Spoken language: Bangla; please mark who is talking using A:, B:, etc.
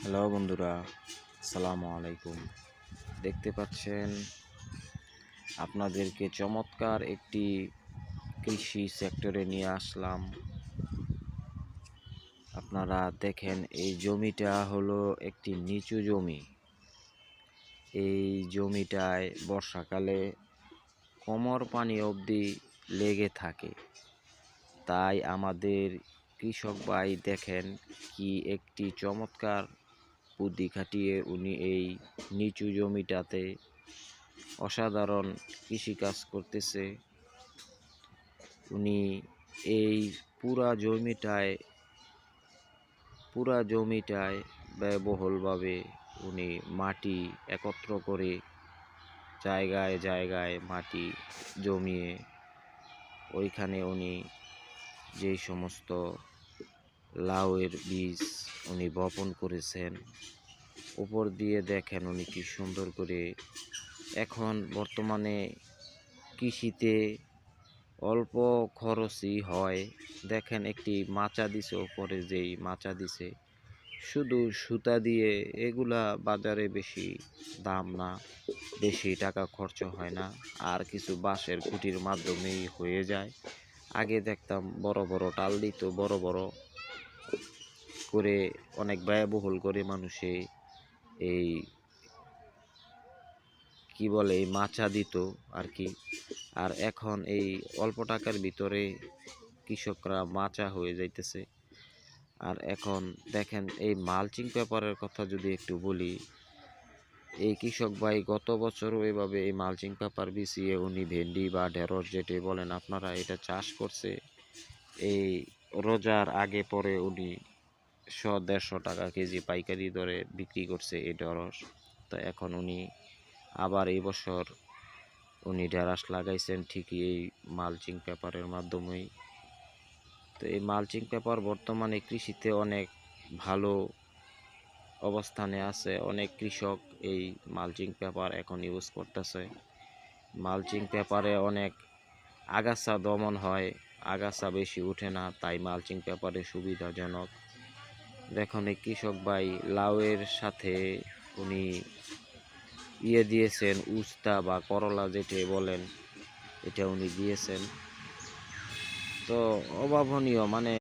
A: হ্যালো বন্ধুরা, আসসালামু আলাইকুম। দেখতে পাচ্ছেন আপনাদেরকে চমৎকার একটি কৃষি সেক্টরে নিয়ে আসলাম। আপনারা দেখেন, এই জমিটা হলো একটি নিচু জমি। এই জমিটায় বর্ষাকালে কোমর পানি অবধি লেগে থাকে। তাই আমাদের কৃষক ভাই দেখেন কি একটি চমৎকার বুদ্ধি খাটিয়ে উনি এই নিচু জমিটাতে অসাধারণ কৃষিকাজ করতেছে। উনি এই পুরা জমিটায় ব্যয়বহুলভাবে উনি মাটি একত্র করে জায়গায় জায়গায় মাটি জমিয়ে ওইখানে উনি যেই সমস্ত লাউয়ের বীজ উনি বপন করেছেন, উপর দিয়ে দেখেন উনি কি সুন্দর করে। এখন বর্তমানে কৃষিতে অল্প খরচই হয়। দেখেন একটি মাচা দিছে, ওপরে যেই মাচা দিছে শুধু সুতা দিয়ে, এগুলা বাজারে বেশি দাম না, বেশি টাকা খরচ হয় না, আর কিছু বাঁশের খুঁটির মাধ্যমেই হয়ে যায়। আগে দেখতাম বড় বড় টাল দিত, বড় বড় করে অনেক ব্যয়বহুল করে মানুষে এই কি বলে এই মাচা দিত আর কি। আর এখন এই অল্প টাকার ভিতরে কৃষকরা মাচা হয়ে যাইতেছে। আর এখন দেখেন এই মালচিং পেপারের কথা যদি একটু বলি, এই কৃষক ভাই গত বছরও এভাবে এই মালচিং পেপার বিছিয়ে উনি ভেন্ডি বা ঢেঁড়স যেটি বলেন আপনারা, এটা চাষ করছে। এই রোজার আগে পরে উনি 100-150 টাকা কেজি পাইকারি দরে বিক্রি করছে এই ঢেঁড়স। তো এখন উনি আবার এই বছর উনি ঢেঁড়স লাগাইছেন ঠিকই এই মালচিং পেপারের মাধ্যমেই। তো এই মালচিং পেপার বর্তমানে কৃষিতে অনেক ভালো অবস্থানে আছে। অনেক কৃষক এই মালচিং পেপার এখন ইউজ করতেছে। মালচিং পেপারে অনেক আগাছা দমন হয়, আগাছা বেশি ওঠে না, তাই মালচিং পেপারে সুবিধাজনক। দেখুন এই কৃষক ভাই লাউয়ের সাথে উনি দিয়েছেন উস্তা বা করলা যেটি বলেন, এটা উনি দিয়েছেন। তো অভাবনীয়, মানে